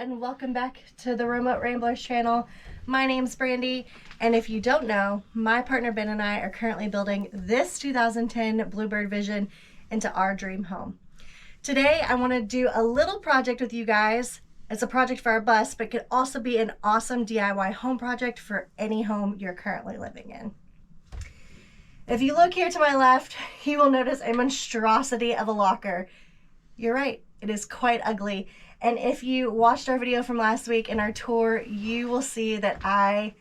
and welcome back to the Remote Ramblers channel. My name's Brandi, and if you don't know, my partner Ben and I are currently building this 2010 Bluebird Vision into our dream home. Today I want to do a little project with you guys. It's a project for our bus, but could also be an awesome DIY home project for any home you're currently living in. If you look here to my left, you will notice a monstrosity of a locker. You're right, it is quite ugly. And if you watched our video from last week in our tour, you will see that I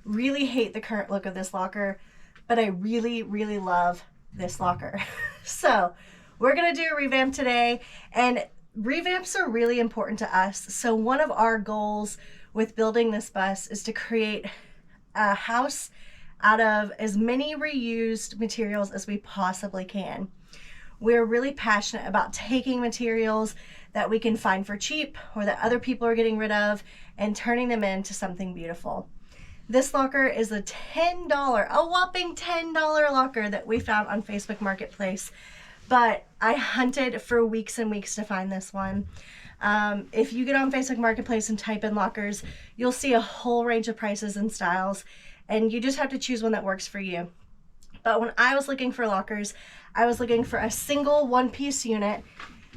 really hate the current look of this locker, but I really, really love this locker. So we're gonna do a revamp today, and revamps are really important to us. So one of our goals with building this bus is to create a house out of as many reused materials as we possibly can. We're really passionate about taking materials that we can find for cheap or that other people are getting rid of and turning them into something beautiful. This locker is a whopping $10 locker that we found on Facebook Marketplace, but I hunted for weeks and weeks to find this one. If you get on Facebook Marketplace and type in lockers, you'll see a whole range of prices and styles, and you just have to choose one that works for you. But when I was looking for lockers, I was looking for a single one-piece unit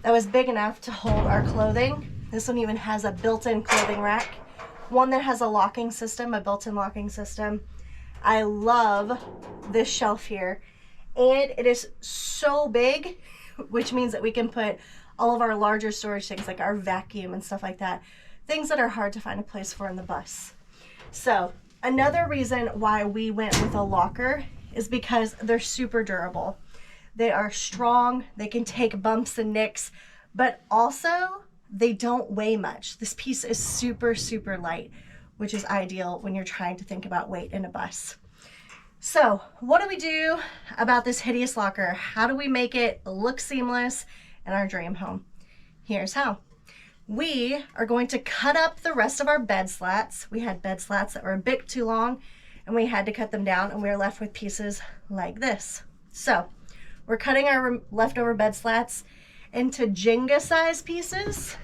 that was big enough to hold our clothing. This one even has a built-in clothing rack, one that has a locking system, a built-in locking system. I love this shelf here, and it is so big, which means that we can put all of our larger storage things like our vacuum and stuff like that, things that are hard to find a place for in the bus. So another reason why we went with a locker is because they're super durable. They are strong, they can take bumps and nicks, but also they don't weigh much. This piece is super, super light, which is ideal when you're trying to think about weight in a bus. So what do we do about this hideous locker? How do we make it look seamless in our dream home? Here's how. We are going to cut up the rest of our bed slats. We had bed slats that were a bit too long, and we had to cut them down, and we were left with pieces like this. So we're cutting our leftover bed slats into Jenga size pieces,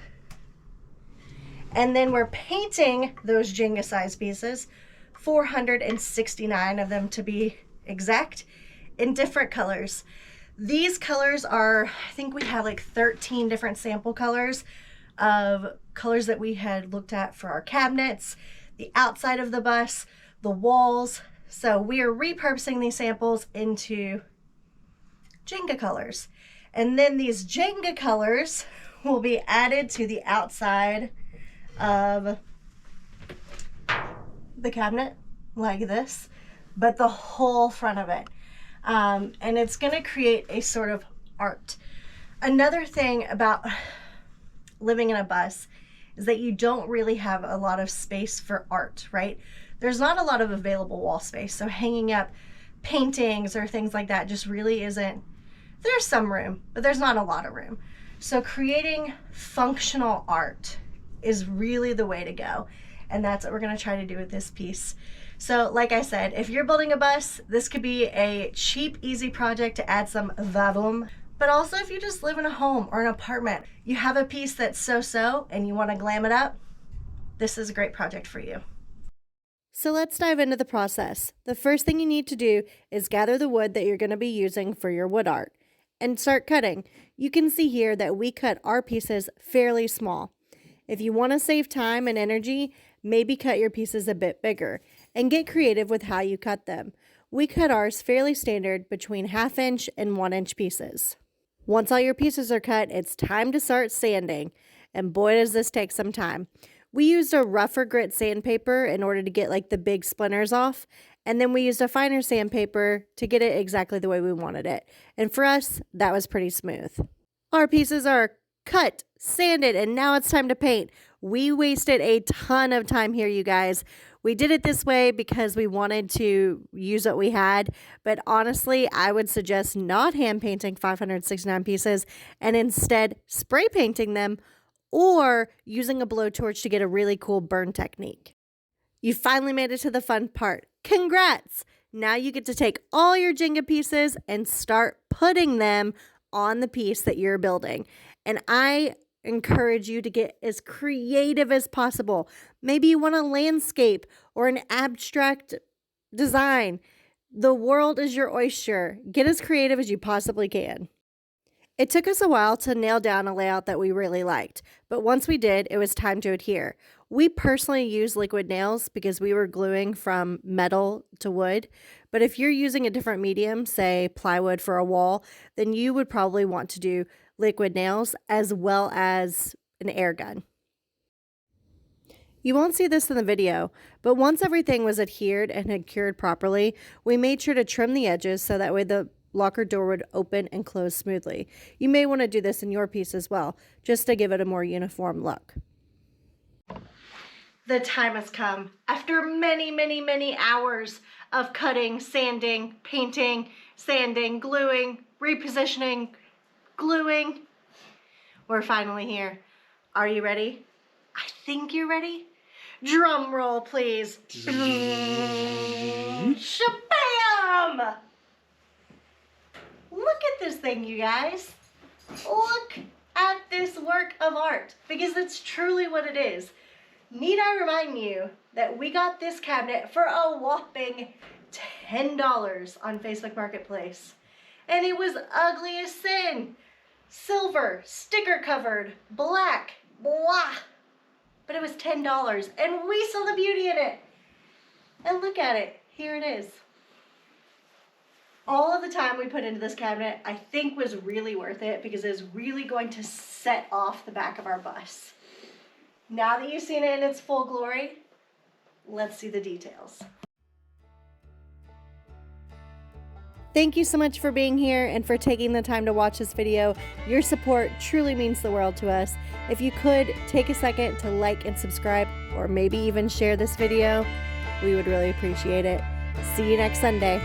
and then we're painting those Jenga size pieces, 469 of them to be exact, in different colors. These colors are, I think we have like 13 different sample colors of colors that we had looked at for our cabinets, the outside of the bus, the walls. So we are repurposing these samples into Jenga colors. And then these Jenga colors will be added to the outside of the cabinet like this, but the whole front of it. And it's gonna create a sort of art. Another thing about living in a bus is that you don't really have a lot of space for art, right? There's not a lot of available wall space, so hanging up paintings or things like that just really isn't. There's some room, but there's not a lot of room. So creating functional art is really the way to go, and that's what we're going to try to do with this piece. So like I said, if you're building a bus, this could be a cheap, easy project to add some vavoom. But also if you just live in a home or an apartment, you have a piece that's so-so and you want to glam it up, this is a great project for you. So let's dive into the process. The first thing you need to do is gather the wood that you're going to be using for your wood art and start cutting. You can see here that we cut our pieces fairly small. If you want to save time and energy, maybe cut your pieces a bit bigger and get creative with how you cut them. We cut ours fairly standard between 1/2 inch and 1 inch pieces. Once all your pieces are cut, it's time to start sanding. And boy, does this take some time. We used a rougher grit sandpaper in order to get like the big splinters off. And then we used a finer sandpaper to get it exactly the way we wanted it. And for us, that was pretty smooth. Our pieces are cut, sanded, and now it's time to paint. We wasted a ton of time here, you guys. We did it this way because we wanted to use what we had, but honestly, I would suggest not hand painting 569 pieces and instead spray painting them or using a blowtorch to get a really cool burn technique. You finally made it to the fun part. Congrats! Now you get to take all your Jenga pieces and start putting them on the piece that you're building. And I encourage you to get as creative as possible. Maybe you want a landscape or an abstract design. The world is your oyster. Get as creative as you possibly can. It took us a while to nail down a layout that we really liked, but once we did, it was time to adhere. We personally use liquid nails because we were gluing from metal to wood, but if you're using a different medium, say plywood for a wall, then you would probably want to do liquid nails as well as an air gun. You won't see this in the video, but once everything was adhered and had cured properly, we made sure to trim the edges so that way the locker door would open and close smoothly. You may want to do this in your piece as well, just to give it a more uniform look. The time has come. After many hours of cutting, sanding, painting, sanding, gluing, repositioning, gluing, we're finally here. Are you ready? I think you're ready. Drum roll, please. Shabam! Look at this thing, you guys. Look at this work of art, because it's truly what it is. Need I remind you that we got this cabinet for a whopping $10 on Facebook Marketplace. And it was ugly as sin. Silver, sticker covered, black, blah. But it was $10 and we saw the beauty in it. And look at it, here it is. All of the time we put into this cabinet, I think was really worth it because it is really going to set off the back of our bus. Now that you've seen it in its full glory, let's see the details. Thank you so much for being here and for taking the time to watch this video. Your support truly means the world to us. If you could take a second to like and subscribe, or maybe even share this video, we would really appreciate it. See you next Sunday.